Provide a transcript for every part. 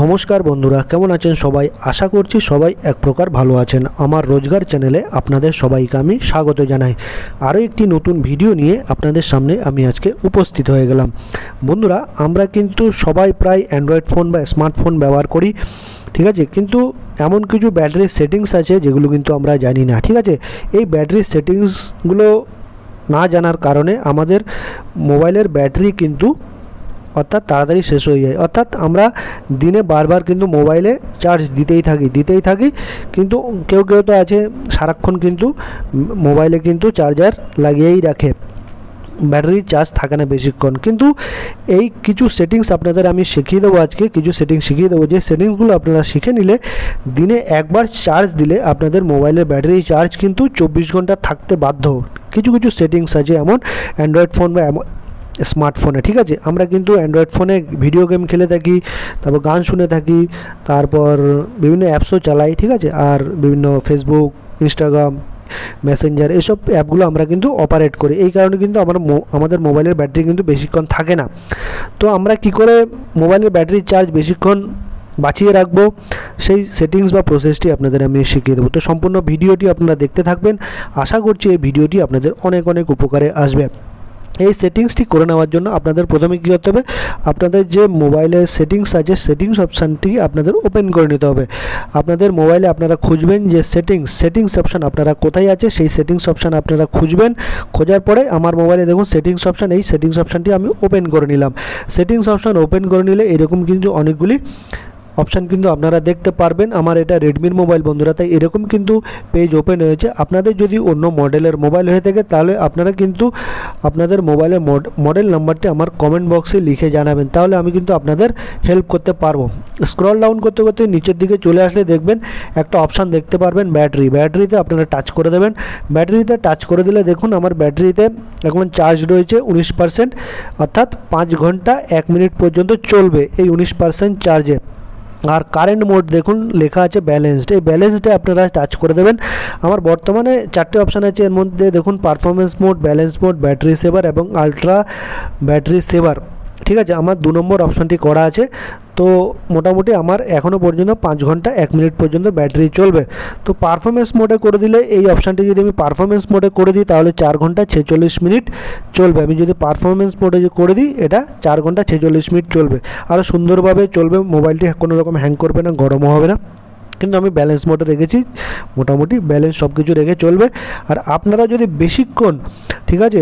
নমস্কার বন্ধুরা, কেমন আছেন সবাই? আশা করছি সবাই এক প্রকার ভালো আছেন। আমার রোজগার চ্যানেলে আপনাদের সবাইকে আমি স্বাগত জানাই। আরও একটি নতুন ভিডিও নিয়ে আপনাদের সামনে আমি আজকে উপস্থিত হয়ে গেলাম। বন্ধুরা, আমরা কিন্তু সবাই প্রায় অ্যান্ড্রয়েড ফোন বা স্মার্টফোন ব্যবহার করি, ঠিক আছে, কিন্তু এমন কিছু ব্যাটারির সেটিংস আছে যেগুলো কিন্তু আমরা জানি না, ঠিক আছে। এই ব্যাটারির সেটিংসগুলো না জানার কারণে আমাদের মোবাইলের ব্যাটারি কিন্তু অর্থাৎ তাড়াতাড়ি শেষ হয়ে যায়। অর্থাৎ আমরা দিনে বারবার কিন্তু মোবাইলে চার্জ দিতেই থাকি, কিন্তু কেউ তো আছে সারাক্ষণ কিন্তু মোবাইলে কিন্তু চার্জার লাগিয়েই রাখে, ব্যাটারির চার্জ থাকে না বেশিক্ষণ। কিন্তু এই কিছু সেটিংস আপনাদের আমি শিখিয়ে দেবো, আজকে কিছু সেটিংস শিখিয়ে দেবো, যে সেটিংসগুলো আপনারা শিখে নিলে দিনে একবার চার্জ দিলে আপনাদের মোবাইলের ব্যাটারি চার্জ কিন্তু 24 ঘন্টা থাকতে বাধ্য। কিছু সেটিংস আছে এমন অ্যান্ড্রয়েড ফোন বা স্মার্টফোনে, ঠিক আছে। আমরা কিন্তু অ্যান্ড্রয়েড ফোনে ভিডিও গেম খেলে থাকি, তারপর গান শুনে থাকি, তারপর বিভিন্ন অ্যাপসও চালাই, ঠিক আছে। আর বিভিন্ন ফেসবুক, ইনস্টাগ্রাম, মেসেঞ্জার এসব অ্যাপগুলো আমরা কিন্তু অপারেট করি। এই কারণে কিন্তু আমাদের মোবাইলের ব্যাটারি কিন্তু বেশিক্ষণ থাকে না। তো আমরা কি করে মোবাইলের ব্যাটারির চার্জ বেশিক্ষণ বাঁচিয়ে রাখবো, সেই সেটিংস বা প্রসেসটি আপনাদের আমি শিখিয়ে দেবো। তো সম্পূর্ণ ভিডিওটি আপনারা দেখতে থাকবেন। আশা করছি এই ভিডিওটি আপনাদের অনেক উপকারে আসবে। এই সেটিংসটি করে নেওয়ার জন্য আপনাদের প্রথমে কী করতে হবে, আপনাদের যে মোবাইলের সেটিংস আছে সেটিংস অপশানটি আপনাদের ওপেন করে নিতে হবে। আপনাদের মোবাইলে আপনারা খুঁজবেন যে সেটিংস অপশান আপনারা কোথায় আছে, সেই সেটিংস অপশান আপনারা খুঁজবেন। খোঁজার পরে আমার মোবাইলে দেখুন সেটিংস অপশান, এই সেটিংস অপশানটি আমি ওপেন করে নিলাম। সেটিংস অপশান ওপেন করে নিলে এরকম কিন্তু অনেকগুলি অপশান কিন্তু আপনারা দেখতে পারবেন। আমার এটা রেডমির মোবাইল বন্ধুরা, তাই এরকম কিন্তু পেজ ওপেন হয়েছে। আপনাদের যদি অন্য মডেলের মোবাইল হয়ে থাকে তাহলে আপনারা কিন্তু আপনাদের মোবাইলের মডেল নাম্বারটি আমার কমেন্ট বক্সে লিখে জানাবেন, তাহলে আমি কিন্তু আপনাদের হেল্প করতে পারবো। স্ক্রল ডাউন করতে নিচের দিকে চলে আসলে দেখবেন একটা অপশান দেখতে পারবেন ব্যাটারিতে আপনারা টাচ করে দেবেন। ব্যাটারিতে টাচ করে দিলে দেখুন আমার ব্যাটারিতে এখন চার্জ রয়েছে 19%, অর্থাৎ 5 ঘন্টা 1 মিনিট পর্যন্ত চলবে এই 19% চার্জে। আর কারেন্ট মোড দেখুন লেখা আছে ব্যালেন্সড, এই ব্যালেন্সডে আপনারা টাচ করে দেবেন। আমার বর্তমানে 4টে অপশান আছে, এর মধ্যে দেখুন performance mode, balance mode, battery saver এবং আলট্রা ব্যাটারি সেভার, ঠিক আছে। আমার 2 নম্বর অপশানটি করা আছে। তো মোটামুটি আমার এখনও পর্যন্ত 5 ঘন্টা 1 মিনিট পর্যন্ত ব্যাটারি চলবে। তো পারফরমেন্স মোডে করে দিলে, এই অপশানটি যদি আমি পারফরমেন্স মোডে করে দিই তাহলে 4 ঘন্টা 46 মিনিট চলবে। আমি যদি পারফরমেন্স মোডে করে দিই এটা 4 ঘন্টা 46 মিনিট চলবে, আরও সুন্দরভাবে চলবে। মোবাইলটি কোনো রকম হ্যাং করবে না, গরমও হবে না। কিন্তু আমি ব্যালেন্স মোডে রেখেছি, মোটামুটি ব্যালেন্স সব কিছু রেখে চলবে। আর আপনারা যদি বেশিক্ষণ, ঠিক আছে,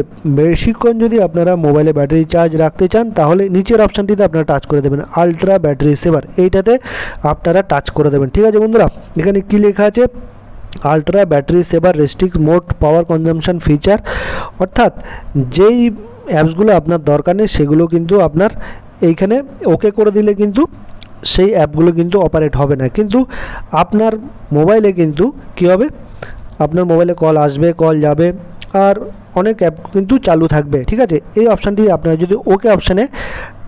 যদি আপনারা মোবাইলে ব্যাটারি চার্জ রাখতে চান তাহলে নিচের অপশানটিতে আপনারা টাচ করে দেবেন আলট্রা ব্যাটারি সেভার, এইটাতে আপনারা টাচ করে দেবেন, ঠিক আছে বন্ধুরা। এখানে কি লেখা আছে, ultra battery saver restrict mode power consumption feature, অর্থাৎ যেই অ্যাপসগুলো আপনার দরকার নেই সেগুলো কিন্তু আপনার এইখানে ওকে করে দিলে কিন্তু সেই অ্যাপগুলো কিন্তু অপারেট হবে না। কিন্তু আপনার মোবাইলে কিন্তু কী হবে, আপনার মোবাইলে কল আসবে, কল যাবে, আর অনেক অ্যাপ কিন্তু চালু থাকবে, ঠিক আছে। এই অপশানটি আপনারা যদি ওকে অপশানে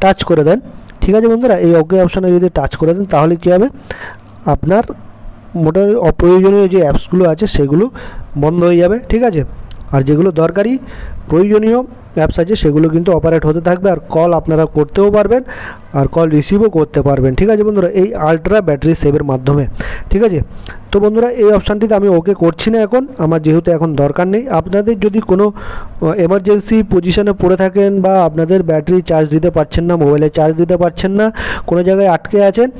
টাচ করে দেন, ঠিক আছে বন্ধুরা, এই ওকে অপশানে যদি টাচ করে দেন তাহলে কী হবে, আপনার মোটামুটি অপ্রয়োজনীয় যে অ্যাপসগুলো আছে সেগুলো বন্ধ হয়ে যাবে, ঠিক আছে। আর যেগুলো দরকারি প্রয়োজনীয় অ্যাপস আছে সেগুলো কিন্তু অপারেট হতে থাকবে, আর কল আপনারা করতেও পারবেন আর কল রিসিভও করতে পারবেন, ঠিক আছে বন্ধুরা, এই আলট্রা ব্যাটারি সেভের মাধ্যমে, ঠিক আছে। তো বন্ধুরা, এই অপশানটিতে আমি ওকে করছি না এখন, আমার যেহেতু এখন দরকার নেই। আপনাদের যদি কোনো এমার্জেন্সি পজিশনে পড়ে থাকেন বা আপনাদের ব্যাটারি চার্জ দিতে পারছেন না, মোবাইলে চার্জ দিতে পারছেন না, কোনো জায়গায় আটকে আছেন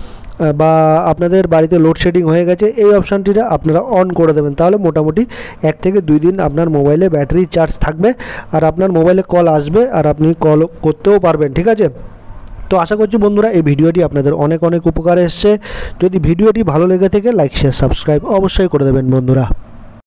বা আপনাদের বাড়িতে লোডশেডিং হয়ে গেছে, এই অপশানটিটা আপনারা অন করে দেবেন, তাহলে মোটামুটি 1 থেকে 2 দিন আপনার মোবাইলে ব্যাটারি চার্জ থাকবে আর আপনার মোবাইলে কল আসবে আর আপনি কল করতেও পারবেন, ঠিক আছে। তো আশা করছি বন্ধুরা এই ভিডিওটি আপনাদের অনেক উপকারে এসছে। যদি ভিডিওটি ভালো লেগে থাকে লাইক, শেয়ার, সাবস্ক্রাইব অবশ্যই করে দেবেন বন্ধুরা।